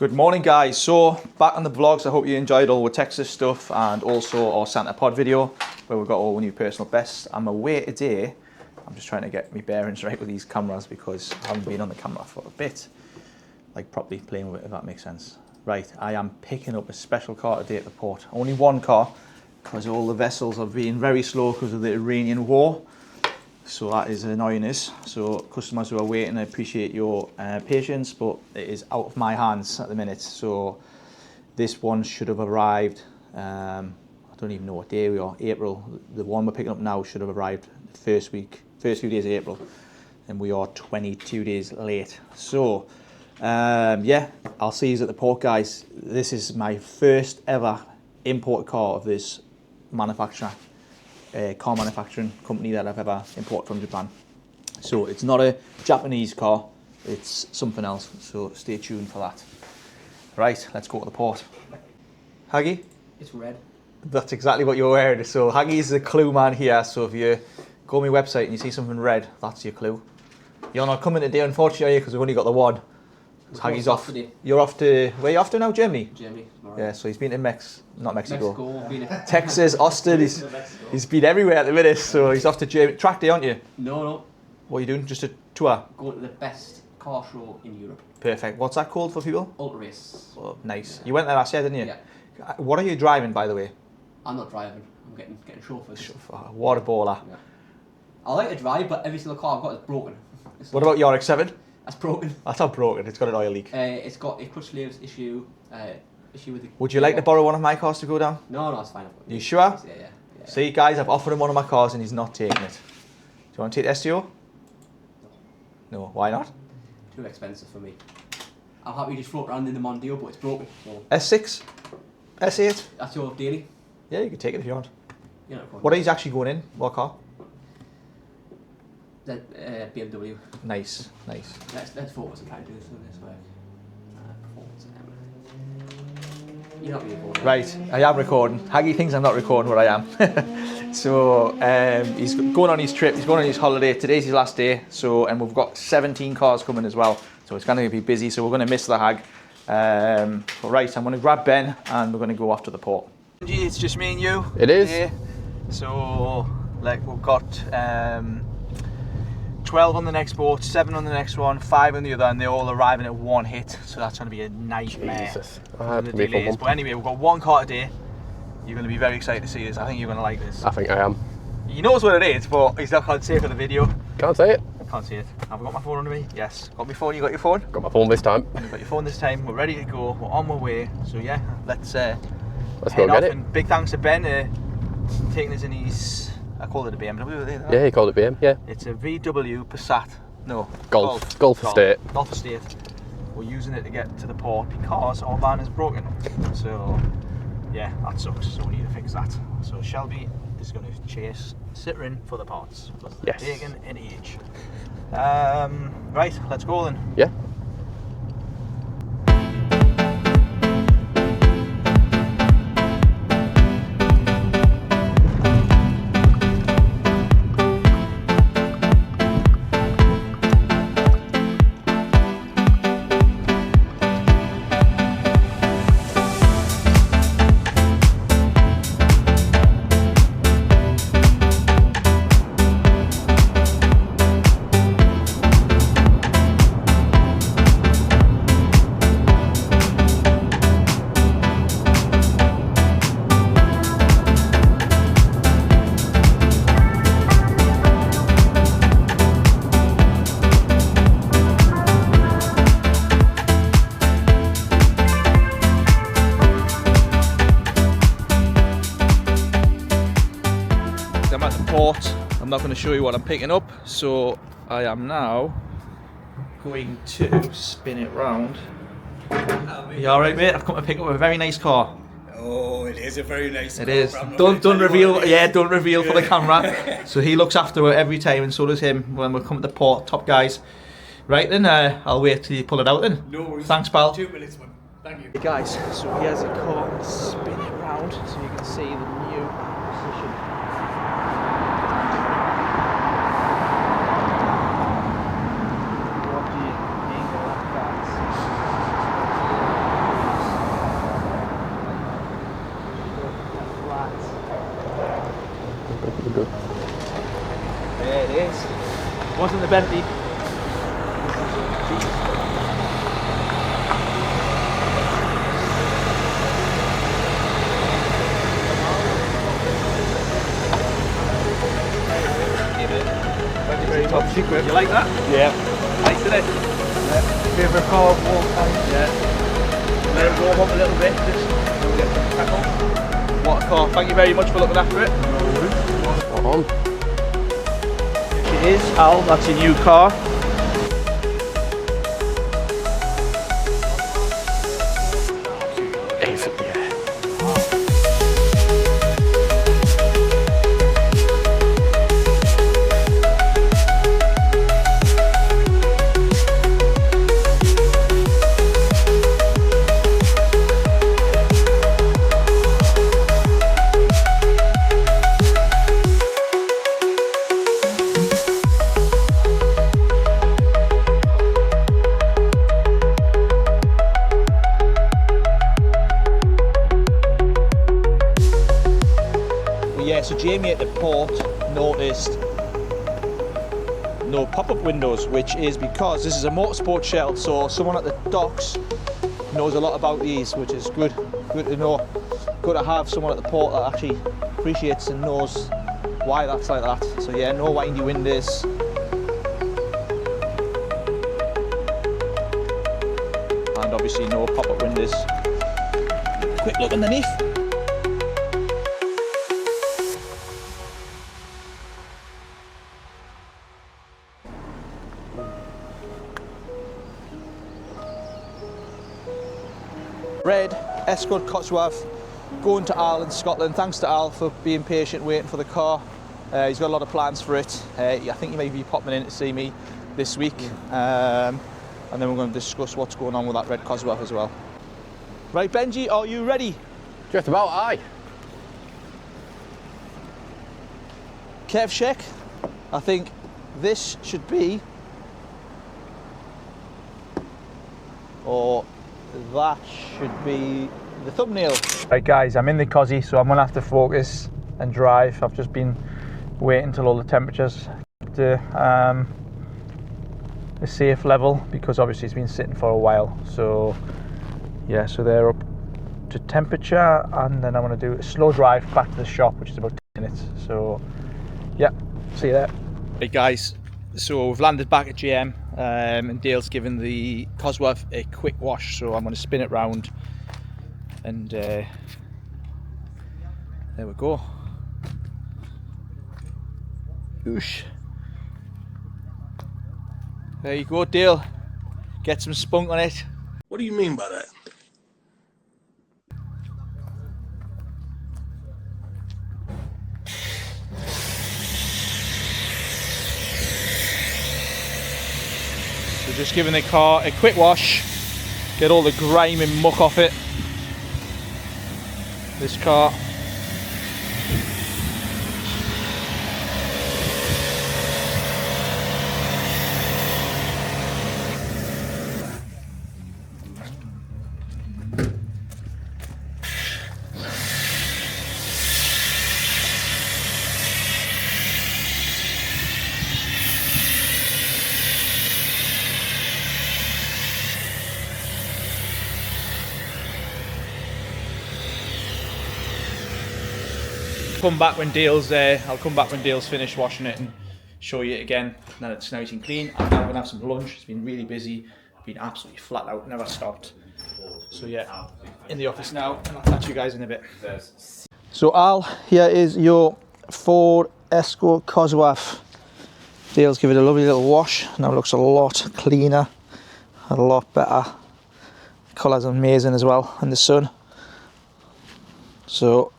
Good morning, guys. So back on the vlogs. I hope you enjoyed all the Texas stuff and also our Santa Pod video where we've got all the new personal bests. I'm away today. I'm just trying to get my bearings right with these cameras because I haven't been on the camera for a bit, like properly playing with it, if that makes sense. Right, I am picking up a special car today at the port. Only one car because all the vessels are being very slow because of the Iranian war. So that is annoying us. So customers who are waiting, I appreciate your patience, but it is out of my hands at the minute. So this one should have arrived, I don't even know what day we are, April. The one we're picking up now should have arrived the first few days of April, and we are 22 days late. So yeah, I'll see you at the port, guys. This is my first ever import car of this manufacturer. Car manufacturing company that I've ever imported from Japan. So it's not a Japanese car, it's something else. So stay tuned for that. Right, let's go to the port. Haggy? It's red. That's exactly what you're wearing. So Haggy's the clue man here. So if you go on my website and you see something red, that's your clue. You're not coming today, unfortunately, because we've only got the one. Haggy's off. Today. You're off to, where are you off to now, Germany? Germany. Tomorrow. Yeah, so he's been to not Mexico. Mexico. Texas, Austin, he's been everywhere at the minute, so he's off to Germany. Track day, aren't you? No. What are you doing? Just a tour? Going to the best car show in Europe. Perfect. What's that called for people? Ultra Race. Oh, nice. You went there last year, didn't you? Yeah. What are you driving, by the way? I'm not driving. I'm getting chauffeurs. What a baller. Yeah. I like to drive, but every single car I've got is broken. What about your X7? That's broken. That's not broken. It's got an oil leak. It's got a clutch sleeves issue. Issue with the. Would you like to borrow one of my cars to go down? No, it's fine. You sure? Yeah. See, guys, I've offered him one of my cars and he's not taking it. Do you want to take the STO? No. Why not? Too expensive for me. I'm happy to just float around in the Mondeo, but it's broken. So. S6? S8? That's your daily? Yeah, you can take it if you want. You're not going. What are you actually going in? What car? BMW. Nice. Let's focus on trying to do this way. Performance and you're not really recording. Right, I am recording. Haggy thinks I'm not recording, but I am. So he's going on his trip. He's going on his holiday. Today's his last day. So and we've got 17 cars coming as well. So it's going to be busy. So we're going to miss the Hag. But right, I'm going to grab Ben and we're going to go off to the port. It's just me and you. It is. Today. So like we've got 12 on the next boat, 7 on the next one, 5 on the other, and they're all arriving at one hit. So that's going to be a nightmare. Jesus. The delays. But anyway, we've got one car today. You're going to be very excited to see this. I think you're going to like this. I think I am. He knows what it is, but he's not going to say it for the video. Can't say it. Can't see it. Have I got my phone under me? Yes. Got my phone? You got your phone? Got my phone this time. You've got your phone this time. We're ready to go. We're on our way. So yeah, let's go head get off. it. And big thanks to Ben taking us in his. I called it a BMW. Yeah, he called it BM. Yeah. It's a VW Passat. No. Golf Estate. Golf Estate. We're using it to get to the port because our van is broken. So yeah, that sucks. So we need to fix that. So Shelby is going to chase Citroen for the parts because they're taking an age. Right, let's go then. Yeah. I'm at the port. I'm not going to show you what I'm picking up, so I am now going to spin it round. You alright, mate? I've come to pick up a very nice car. Oh, it is a very nice car. It is. Don't reveal. Yeah, don't reveal for the camera. So he looks after it every time, and so does him when we come to the port. Top guys. Right then, I'll wait till you pull it out then. No worries. Thanks, pal. 2 minutes, man. Thank you. Hey guys, so here's the car. Spin it round so you can see the new position. What do you think of that, guys? There it is. Wasn't the Bentley. Top secret. You like that? Yeah. Nice, isn't it? Yeah. Favourite car, Walkaround. Yeah. Let it warm up a little bit, just so we get some crackle. What a car. Thank you very much for looking after it. Spot on. It is, Al, that's your new car. Yeah, so Jamie at the port noticed no pop-up windows, which is because this is a motorsport shell, so someone at the docks knows a lot about these, which is good to know. Good to have someone at the port that actually appreciates and knows why that's like that. So yeah, no windy windows. And obviously no pop-up windows. Quick look underneath. Red, Escort Cosworth, going to Al in Scotland. Thanks to Al for being patient, waiting for the car. He's got a lot of plans for it. I think he may be popping in to see me this week. And then we're going to discuss what's going on with that red Cosworth as well. Right, Benji, are you ready? Just about, aye. Kev check. I think this should be, or that should be the thumbnail. Right guys, I'm in the Cosy, so I'm gonna have to focus and drive. I've just been waiting till all the temperatures to a safe level, because obviously it's been sitting for a while. So yeah, so they're up to temperature, and then I'm gonna do a slow drive back to the shop, which is about 10 minutes. So yeah, see you there. Right guys, so we've landed back at GM, and Dale's given the Cosworth a quick wash, so I'm going to spin it round, and there we go. Oosh. There you go, Dale. Get some spunk on it. What do you mean by that? So just giving the car a quick wash, get all the grime and muck off it. This car. Come back when Dale's there. I'll come back when Dale's finished washing it and show you it again. Now it's nice and clean. I'm now gonna have some lunch. It's been really busy. Been absolutely flat out, never stopped. So yeah, in the office now, and I'll catch you guys in a bit. So Al, here is your Ford Escort Cosworth. Dale's give it a lovely little wash. Now it looks a lot cleaner, a lot better. The colour's amazing as well in the sun. So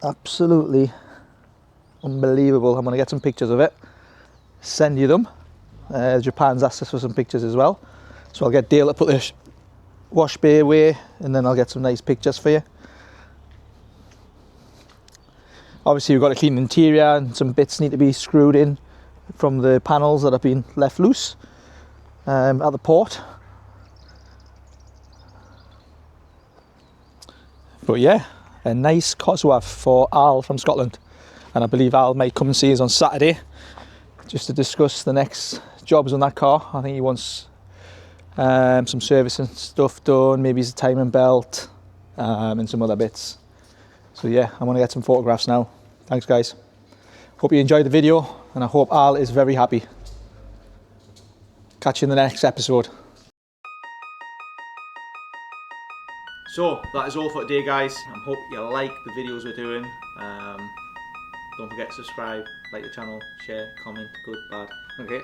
absolutely unbelievable. I'm going to get some pictures of it, send you them. Japan's asked us for some pictures as well, so I'll get Dale to put the wash bay away, and then I'll get some nice pictures for you. Obviously we've got to clean the interior, and some bits need to be screwed in from the panels that have been left loose at the port. But yeah, a nice Cosworth for Al from Scotland. and I believe Al might come and see us on Saturday just to discuss the next jobs on that car. I think he wants some servicing stuff done, maybe his timing belt, and some other bits. So yeah, I'm gonna get some photographs now. Thanks guys. Hope you enjoyed the video, and I hope Al is very happy. Catch you in the next episode. So that is all for today guys. I hope you like the videos we're doing. Don't forget to subscribe, like the channel, share, comment, good, bad. Okay.